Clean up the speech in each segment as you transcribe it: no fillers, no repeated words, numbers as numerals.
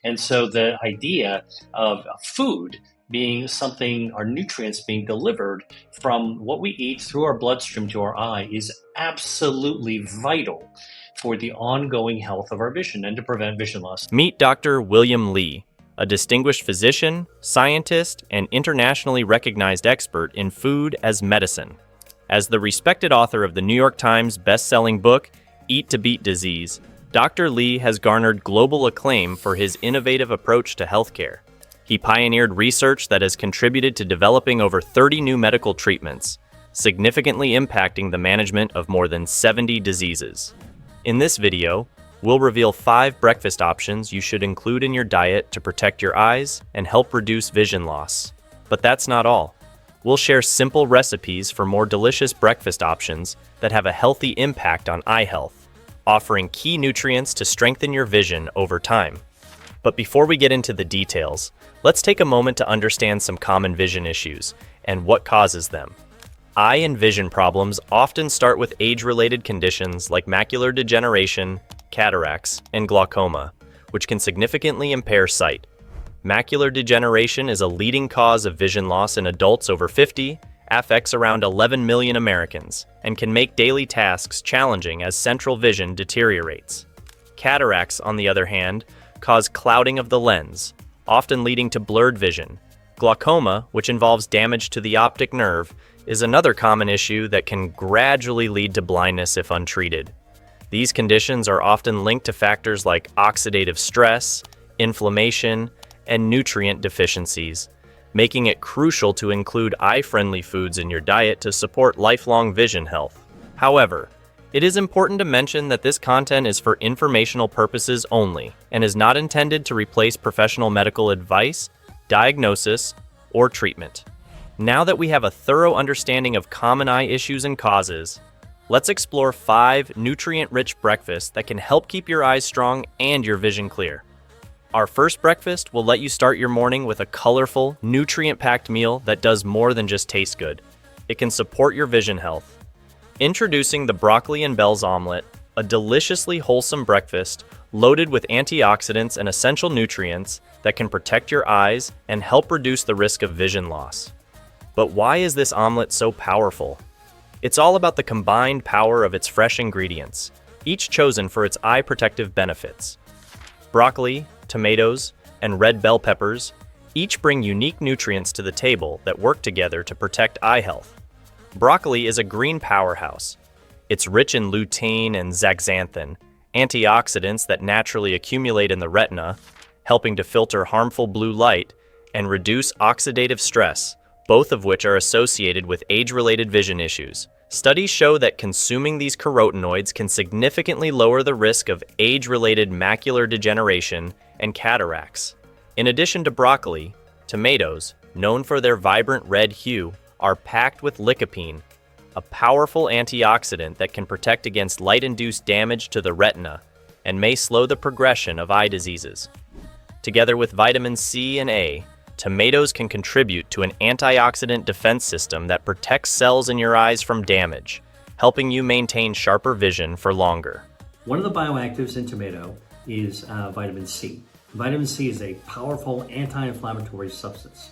And so the idea of food being something, our nutrients being delivered from what we eat through our bloodstream to our eye is absolutely vital for the ongoing health of our vision and to prevent vision loss. Meet Dr. William Li, a distinguished physician, scientist, and internationally recognized expert in food as medicine. As the respected author of the New York Times best-selling book, Eat to Beat Disease, Dr. Li has garnered global acclaim for his innovative approach to healthcare. He pioneered research that has contributed to developing over 30 new medical treatments, significantly impacting the management of more than 70 diseases. In this video, we'll reveal 5 breakfast options you should include in your diet to protect your eyes and help reduce vision loss. But that's not all. We'll share simple recipes for more delicious breakfast options that have a healthy impact on eye health, offering key nutrients to strengthen your vision over time. But before we get into the details, let's take a moment to understand some common vision issues and what causes them. Eye and vision problems often start with age-related conditions like macular degeneration, cataracts, and glaucoma, which can significantly impair sight. Macular degeneration is a leading cause of vision loss in adults over 50, affects around 11 million Americans, and can make daily tasks challenging as central vision deteriorates. Cataracts, on the other hand, cause clouding of the lens, often leading to blurred vision. Glaucoma, which involves damage to the optic nerve, is another common issue that can gradually lead to blindness if untreated. These conditions are often linked to factors like oxidative stress, inflammation, and nutrient deficiencies, making it crucial to include eye-friendly foods in your diet to support lifelong vision health. However, it is important to mention that this content is for informational purposes only and is not intended to replace professional medical advice, diagnosis, or treatment. Now that we have a thorough understanding of common eye issues and causes, let's explore 5 nutrient-rich breakfasts that can help keep your eyes strong and your vision clear. Our first breakfast will let you start your morning with a colorful, nutrient-packed meal that does more than just taste good. It can support your vision health. Introducing the broccoli and bells omelet, a deliciously wholesome breakfast loaded with antioxidants and essential nutrients that can protect your eyes and help reduce the risk of vision loss. But why is this omelet so powerful? It's all about the combined power of its fresh ingredients, each chosen for its eye protective benefits. Broccoli, tomatoes, and red bell peppers each bring unique nutrients to the table that work together to protect eye health. Broccoli is a green powerhouse. It's rich in lutein and zeaxanthin, antioxidants that naturally accumulate in the retina, helping to filter harmful blue light and reduce oxidative stress, both of which are associated with age-related vision issues. Studies show that consuming these carotenoids can significantly lower the risk of age-related macular degeneration and cataracts. In addition to broccoli, tomatoes, known for their vibrant red hue, are packed with lycopene, a powerful antioxidant that can protect against light-induced damage to the retina and may slow the progression of eye diseases. Together with vitamin C and A, tomatoes can contribute to an antioxidant defense system that protects cells in your eyes from damage, helping you maintain sharper vision for longer. One of the bioactives in tomato is vitamin C. Vitamin C is a powerful anti-inflammatory substance.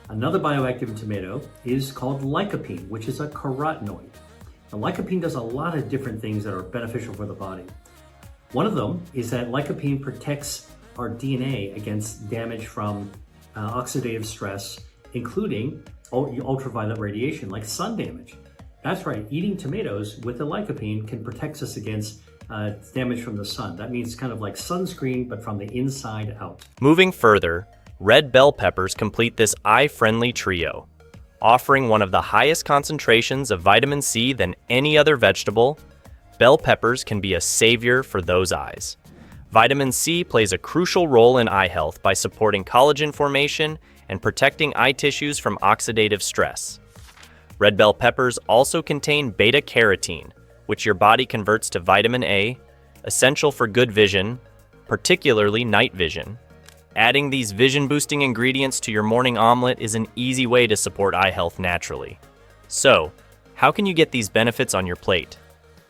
Another bioactive in tomato is called lycopene, which is a carotenoid. Now, lycopene does a lot of different things that are beneficial for the body. One of them is that lycopene protects our DNA against damage from oxidative stress, including ultraviolet radiation, like sun damage. That's right, eating tomatoes with the lycopene can protect us against damage from the sun. That means kind of like sunscreen, but from the inside out. Moving further, red bell peppers complete this eye-friendly trio, offering one of the highest concentrations of vitamin C than any other vegetable. Bell peppers can be a savior for those eyes. Vitamin C plays a crucial role in eye health by supporting collagen formation and protecting eye tissues from oxidative stress. Red bell peppers also contain beta-carotene, which your body converts to vitamin A, essential for good vision, particularly night vision. Adding these vision-boosting ingredients to your morning omelet is an easy way to support eye health naturally. So, how can you get these benefits on your plate?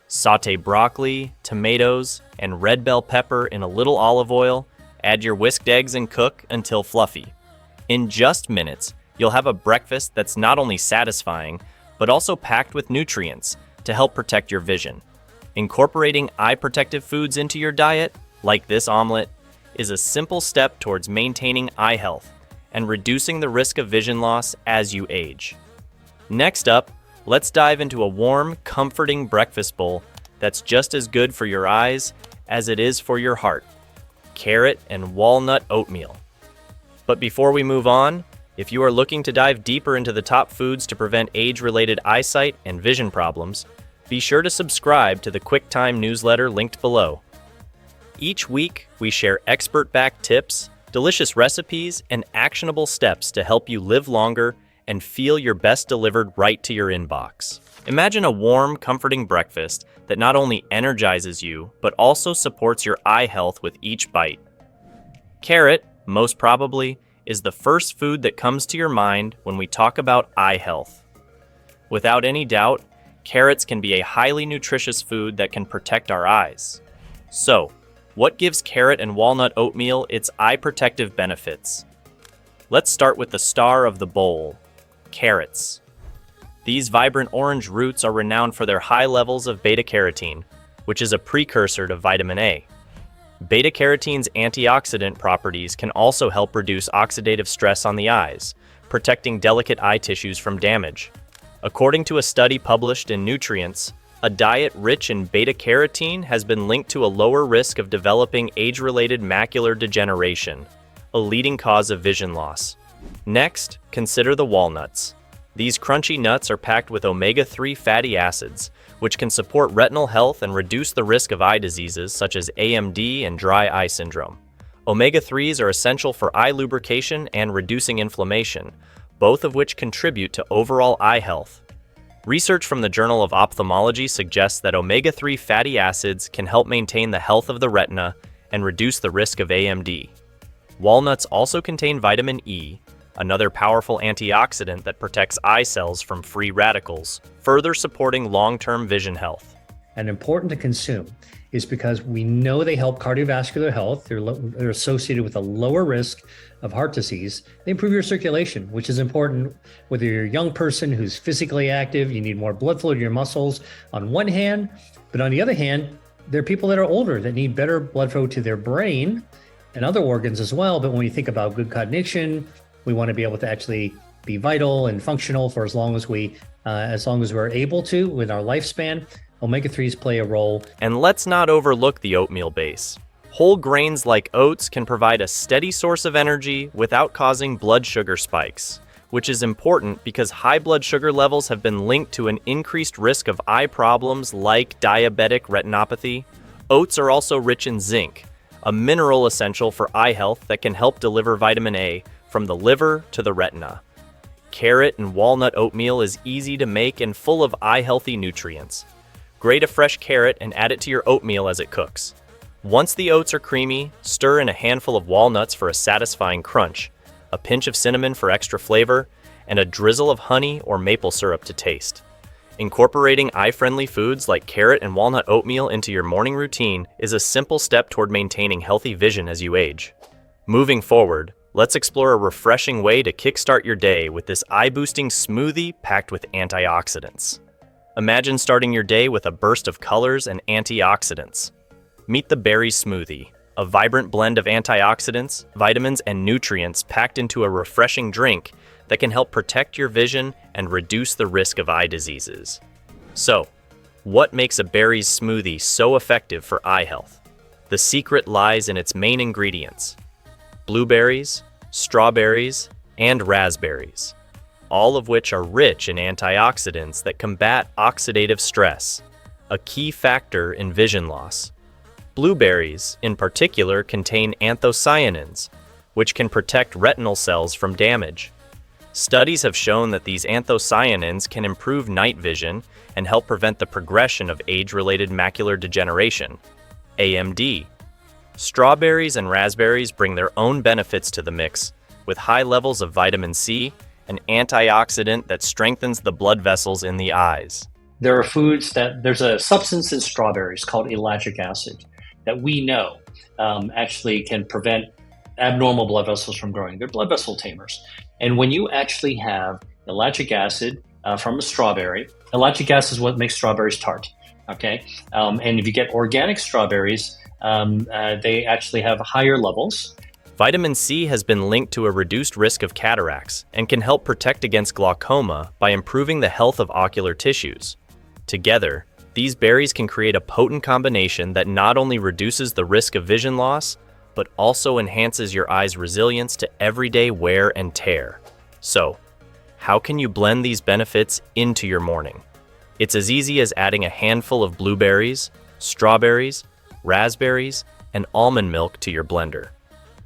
Sauté broccoli, tomatoes, and red bell pepper in a little olive oil, Add your whisked eggs and cook until fluffy. In just minutes, you'll have a breakfast that's not only satisfying, but also packed with nutrients to help protect your vision. Incorporating eye-protective foods into your diet, like this omelet, is a simple step towards maintaining eye health and reducing the risk of vision loss as you age. Next up, let's dive into a warm, comforting breakfast bowl that's just as good for your eyes as it is for your heart: carrot and walnut oatmeal. But before we move on, if you are looking to dive deeper into the top foods to prevent age-related eyesight and vision problems, be sure to subscribe to the QuickTime newsletter linked below. Each week, we share expert-backed tips, delicious recipes, and actionable steps to help you live longer and feel your best delivered right to your inbox. Imagine a warm, comforting breakfast that not only energizes you, but also supports your eye health with each bite. Carrot, most probably, is the first food that comes to your mind when we talk about eye health. Without any doubt, carrots can be a highly nutritious food that can protect our eyes. So, what gives carrot and walnut oatmeal its eye protective benefits? Let's start with the star of the bowl: carrots. These vibrant orange roots are renowned for their high levels of beta-carotene, which is a precursor to vitamin A. Beta-carotene's antioxidant properties can also help reduce oxidative stress on the eyes, protecting delicate eye tissues from damage. According to a study published in Nutrients, a diet rich in beta-carotene has been linked to a lower risk of developing age-related macular degeneration, a leading cause of vision loss. Next, consider the walnuts. These crunchy nuts are packed with omega-3 fatty acids, which can support retinal health and reduce the risk of eye diseases such as AMD and dry eye syndrome. Omega-3s are essential for eye lubrication and reducing inflammation, both of which contribute to overall eye health. Research from the Journal of Ophthalmology suggests that omega-3 fatty acids can help maintain the health of the retina and reduce the risk of AMD. Walnuts also contain vitamin E, another powerful antioxidant that protects eye cells from free radicals, further supporting long-term vision health. And important to consume is because we know they help cardiovascular health. They're associated with a lower risk of heart disease. They improve your circulation, which is important whether you're a young person who's physically active, you need more blood flow to your muscles on one hand, but on the other hand, there are people that are older that need better blood flow to their brain and other organs as well. But when we think about good cognition, we want to be able to actually be vital and functional for as long as we're able to with our lifespan. Omega-3s play a role. And let's not overlook the oatmeal base. Whole grains like oats can provide a steady source of energy without causing blood sugar spikes, which is important because high blood sugar levels have been linked to an increased risk of eye problems like diabetic retinopathy. Oats are also rich in zinc, a mineral essential for eye health that can help deliver vitamin A from the liver to the retina. Carrot and walnut oatmeal is easy to make and full of eye-healthy nutrients. Grate a fresh carrot and add it to your oatmeal as it cooks. Once the oats are creamy, stir in a handful of walnuts for a satisfying crunch, a pinch of cinnamon for extra flavor, and a drizzle of honey or maple syrup to taste. Incorporating eye-friendly foods like carrot and walnut oatmeal into your morning routine is a simple step toward maintaining healthy vision as you age. Moving forward, let's explore a refreshing way to kickstart your day with this eye-boosting smoothie packed with antioxidants. Imagine starting your day with a burst of colors and antioxidants. Meet the berry smoothie, a vibrant blend of antioxidants, vitamins, and nutrients packed into a refreshing drink that can help protect your vision and reduce the risk of eye diseases. So, what makes a berries smoothie so effective for eye health? The secret lies in its main ingredients: blueberries, strawberries, and raspberries, all of which are rich in antioxidants that combat oxidative stress, a key factor in vision loss. Blueberries, in particular, contain anthocyanins, which can protect retinal cells from damage. Studies have shown that these anthocyanins can improve night vision and help prevent the progression of age-related macular degeneration, AMD. Strawberries and raspberries bring their own benefits to the mix, with high levels of vitamin C, an antioxidant that strengthens the blood vessels in the eyes. There's a substance in strawberries called ellagic acid that we know actually can prevent abnormal blood vessels from growing. They're blood vessel tamers. And when you actually have ellagic acid from a strawberry, ellagic acid is what makes strawberries tart. Okay, and if you get organic strawberries, they actually have higher levels. Vitamin C has been linked to a reduced risk of cataracts and can help protect against glaucoma by improving the health of ocular tissues. Together, these berries can create a potent combination that not only reduces the risk of vision loss, but also enhances your eye's resilience to everyday wear and tear. So, how can you blend these benefits into your morning? It's as easy as adding a handful of blueberries, strawberries, raspberries, and almond milk to your blender.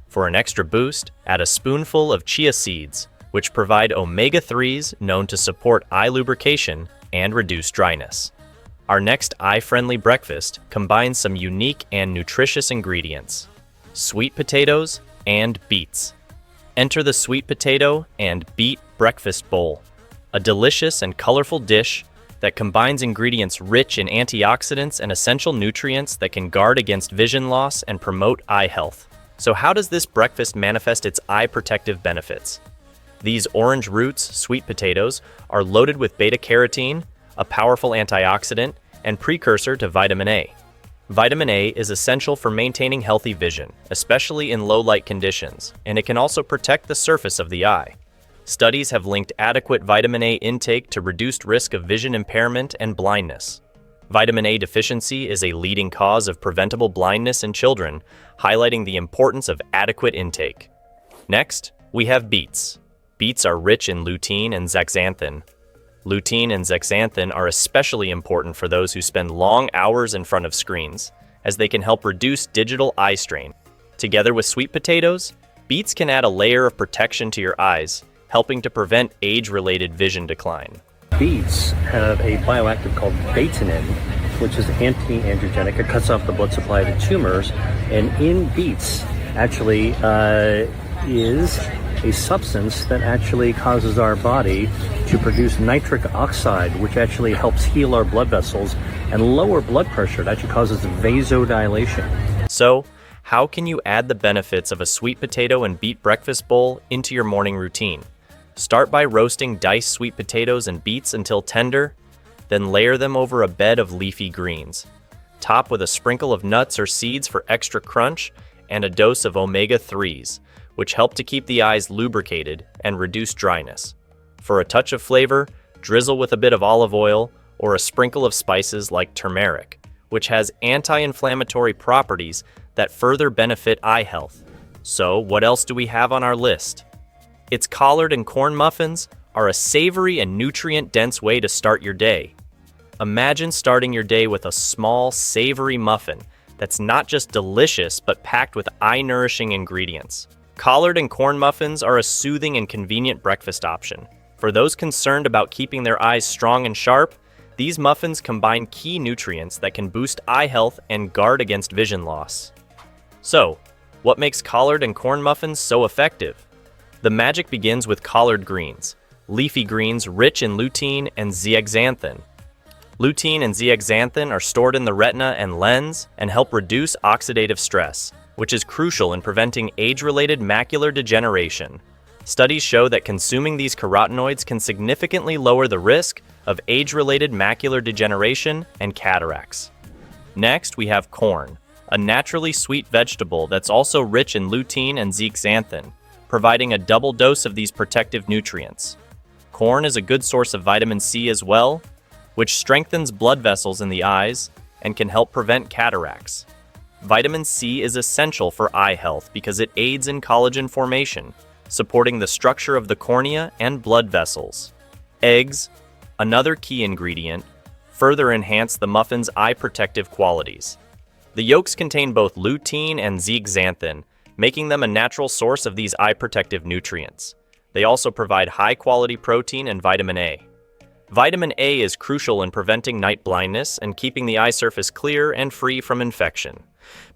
For an extra boost, add a spoonful of chia seeds, which provide omega-3s known to support eye lubrication and reduce dryness. Our next eye-friendly breakfast combines some unique and nutritious ingredients: sweet potatoes and beets. Enter the sweet potato and beet breakfast bowl, a delicious and colorful dish that combines ingredients rich in antioxidants and essential nutrients that can guard against vision loss and promote eye health. So how does this breakfast manifest its eye protective benefits? These orange roots sweet potatoes are loaded with beta-carotene, a powerful antioxidant and precursor to vitamin A. Vitamin A is essential for maintaining healthy vision, especially in low light conditions, and it can also protect the surface of the eye. Studies have linked adequate vitamin A intake to reduced risk of vision impairment and blindness. Vitamin A deficiency is a leading cause of preventable blindness in children, highlighting the importance of adequate intake. Next, we have beets. Beets are rich in lutein and zeaxanthin. Lutein and zeaxanthin are especially important for those who spend long hours in front of screens, as they can help reduce digital eye strain. Together with sweet potatoes, beets can add a layer of protection to your eyes, helping to prevent age-related vision decline. Beets have a bioactive called Vitazen, which is anti-angiogenic. It cuts off the blood supply to tumors. And in beets actually is a substance that actually causes our body to produce nitric oxide, which actually helps heal our blood vessels and lower blood pressure. It actually causes vasodilation. So, how can you add the benefits of a sweet potato and beet breakfast bowl into your morning routine? Start by roasting diced sweet potatoes and beets until tender, then layer them over a bed of leafy greens. Top with a sprinkle of nuts or seeds for extra crunch and a dose of omega-3s, which help to keep the eyes lubricated and reduce dryness. For a touch of flavor, drizzle with a bit of olive oil or a sprinkle of spices like turmeric, which has anti-inflammatory properties that further benefit eye health. So, what else do we have on our list? Its collard and corn muffins are a savory and nutrient-dense way to start your day. Imagine starting your day with a small, savory muffin that's not just delicious, but packed with eye-nourishing ingredients. Collard and corn muffins are a soothing and convenient breakfast option. For those concerned about keeping their eyes strong and sharp, these muffins combine key nutrients that can boost eye health and guard against vision loss. So, what makes collard and corn muffins so effective? The magic begins with collard greens, leafy greens rich in lutein and zeaxanthin. Lutein and zeaxanthin are stored in the retina and lens and help reduce oxidative stress, which is crucial in preventing age-related macular degeneration. Studies show that consuming these carotenoids can significantly lower the risk of age-related macular degeneration and cataracts. Next, we have corn, a naturally sweet vegetable that's also rich in lutein and zeaxanthin, providing a double dose of these protective nutrients. Corn is a good source of vitamin C as well, which strengthens blood vessels in the eyes and can help prevent cataracts. Vitamin C is essential for eye health because it aids in collagen formation, supporting the structure of the cornea and blood vessels. Eggs, another key ingredient, further enhance the muffin's eye protective qualities. The yolks contain both lutein and zeaxanthin, making them a natural source of these eye protective nutrients. They also provide high-quality protein and vitamin A. Vitamin A is crucial in preventing night blindness and keeping the eye surface clear and free from infection.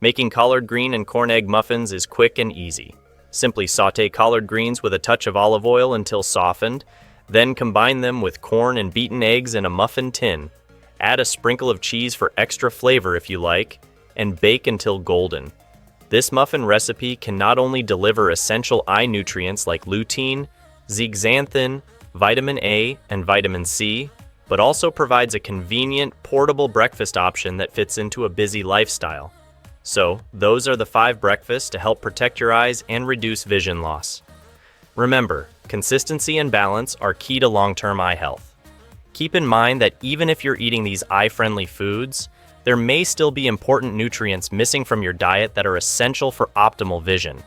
Making collard green and corn egg muffins is quick and easy. Simply saute collard greens with a touch of olive oil until softened, then combine them with corn and beaten eggs in a muffin tin. Add a sprinkle of cheese for extra flavor if you like, and bake until golden. This muffin recipe can not only deliver essential eye nutrients like lutein, zeaxanthin, vitamin A, and vitamin C, but also provides a convenient, portable breakfast option that fits into a busy lifestyle. So, those are the 5 breakfasts to help protect your eyes and reduce vision loss. Remember, consistency and balance are key to long-term eye health. Keep in mind that even if you're eating these eye-friendly foods, there may still be important nutrients missing from your diet that are essential for optimal vision.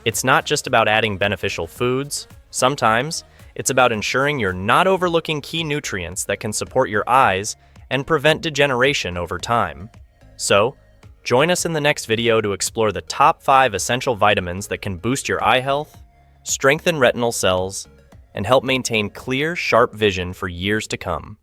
It's not just about adding beneficial foods. Sometimes, it's about ensuring you're not overlooking key nutrients that can support your eyes and prevent degeneration over time. So, join us in the next video to explore the top 5 essential vitamins that can boost your eye health, strengthen retinal cells, and help maintain clear, sharp vision for years to come.